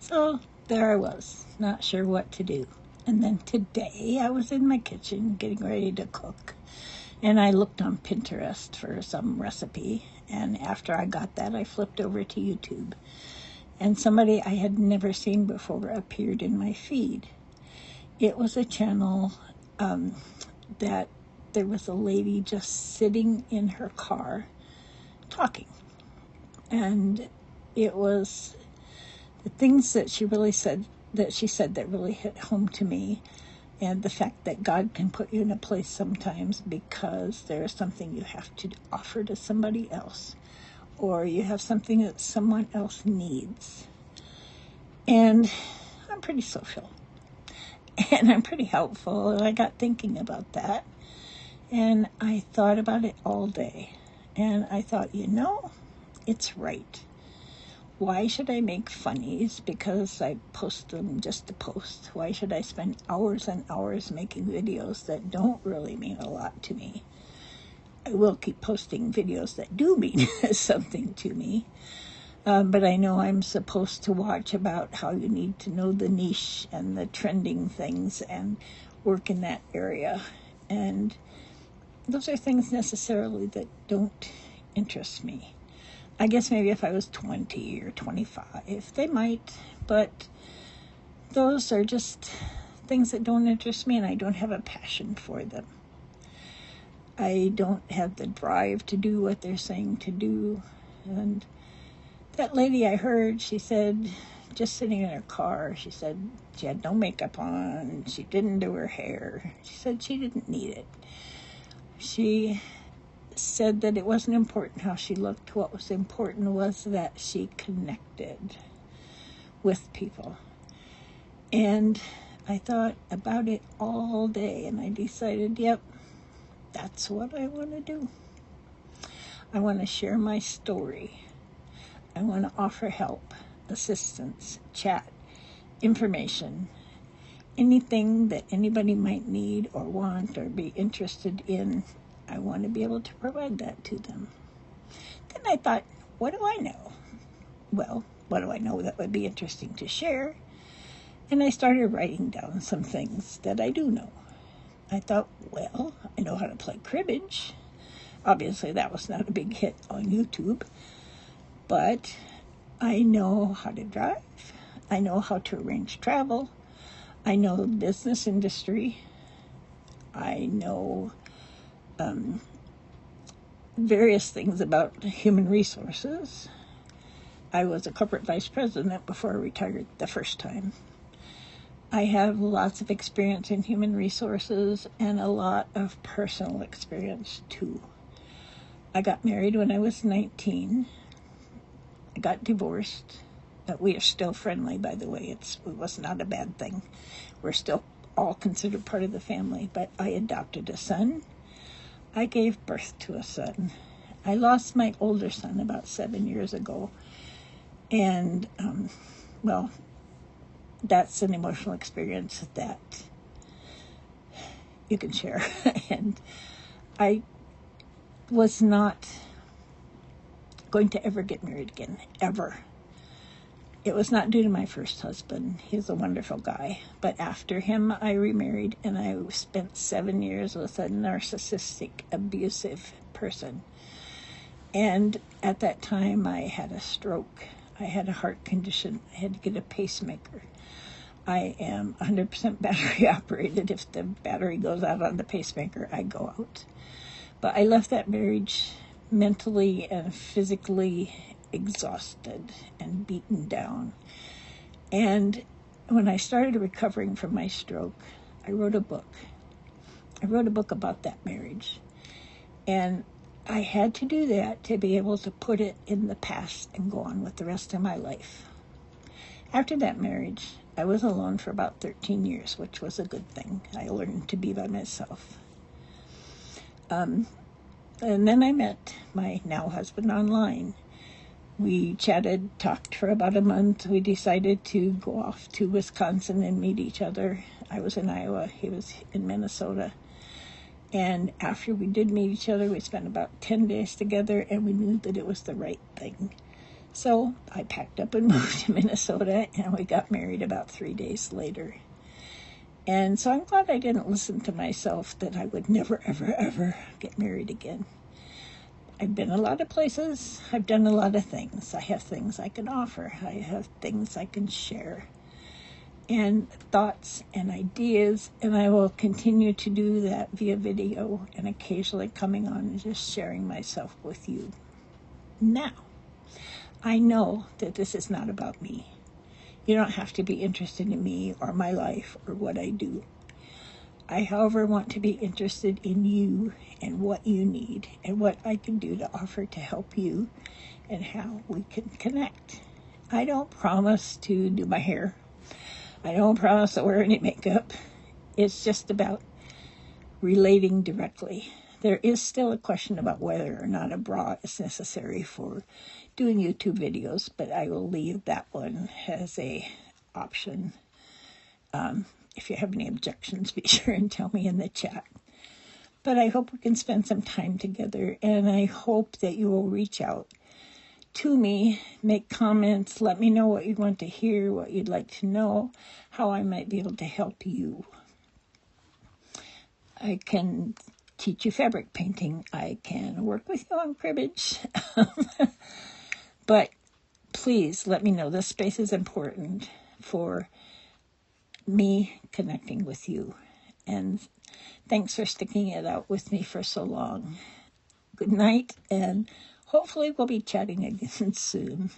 So there I was, not sure what to do. And then today I was in my kitchen getting ready to cook, and I looked on Pinterest for some recipe. And after I got that, I flipped over to YouTube, and somebody I had never seen before appeared in my feed. It was a channel that there was a lady just sitting in her car talking. And it was the things that she said that really hit home to me, and the fact that God can put you in a place sometimes because there is something you have to offer to somebody else, or you have something that someone else needs. And I'm pretty social, and I'm pretty helpful, and I got thinking about that, and I thought about it all day, and I thought, it's right. Why should I make funnies because I post them just to post? Why should I spend hours and hours making videos that don't really mean a lot to me? I will keep posting videos that do mean something to me. But I know I'm supposed to watch about how you need to know the niche and the trending things and work in that area. And those are things necessarily that don't interest me. I guess maybe if I was 20 or 25, they might, but those are just things that don't interest me, and I don't have a passion for them. I don't have the drive to do what they're saying to do. And that lady I heard, she said, just sitting in her car, she said she had no makeup on, she didn't do her hair. She said she didn't need it. She said that it wasn't important how she looked. What was important was that she connected with people. And I thought about it all day, and I decided, yep, that's what I want to do. I want to share my story. I want to offer help, assistance, chat, information, anything that anybody might need or want or be interested in. I want to be able to provide that to them. Then I thought, what do I know? Well, what do I know that would be interesting to share? And I started writing down some things that I do know. I thought, well, I know how to play cribbage. Obviously, that was not a big hit on YouTube. But I know how to drive. I know how to arrange travel. I know the business industry. I know various things about human resources. I was a corporate vice president before I retired the first time. I have lots of experience in human resources and a lot of personal experience too. I got married when I was 19. I got divorced. We are still friendly, by the way. It was not a bad thing. We're still all considered part of the family, but I adopted a son. I gave birth to a son. I lost my older son about 7 years ago. And, well, that's an emotional experience that you can share. And I was not going to ever get married again, ever. It was not due to my first husband. He's a wonderful guy. But after him, I remarried, and I spent 7 years with a narcissistic, abusive person. And at that time, I had a stroke. I had a heart condition. I had to get a pacemaker. I am 100% battery operated. If the battery goes out on the pacemaker, I go out. But I left that marriage mentally and physically exhausted and beaten down. And when I started recovering from my stroke, I wrote a book. I wrote a book about that marriage. And I had to do that to be able to put it in the past and go on with the rest of my life. After that marriage, I was alone for about 13 years, which was a good thing. I learned to be by myself. And then I met my now husband online. We chatted, talked for about a month. We decided to go off to Wisconsin and meet each other. I was in Iowa. He was in Minnesota. And after we did meet each other, we spent about 10 days together, and we knew that it was the right thing. So I packed up and moved to Minnesota, and we got married about 3 days later. And so I'm glad I didn't listen to myself that I would never, ever, ever get married again. I've been a lot of places. I've done a lot of things. I have things I can offer. I have things I can share, and thoughts and ideas, and I will continue to do that via video and occasionally coming on and just sharing myself with you. Now, I know that this is not about me. You don't have to be interested in me or my life or what I do. I, however, want to be interested in you and what you need and what I can do to offer to help you and how we can connect. I don't promise to do my hair. I don't promise to wear any makeup. It's just about relating directly. There is still a question about whether or not a bra is necessary for doing YouTube videos, but I will leave that one as a option. If you have any objections, be sure and tell me in the chat. But I hope we can spend some time together, and I hope that you will reach out to me, make comments, let me know what you want to hear, what you'd like to know, how I might be able to help you. I can teach you fabric painting. I can work with you on cribbage. But please let me know. This space is important for me connecting with you. And thanks for sticking it out with me for so long. Good night, and hopefully we'll be chatting again soon.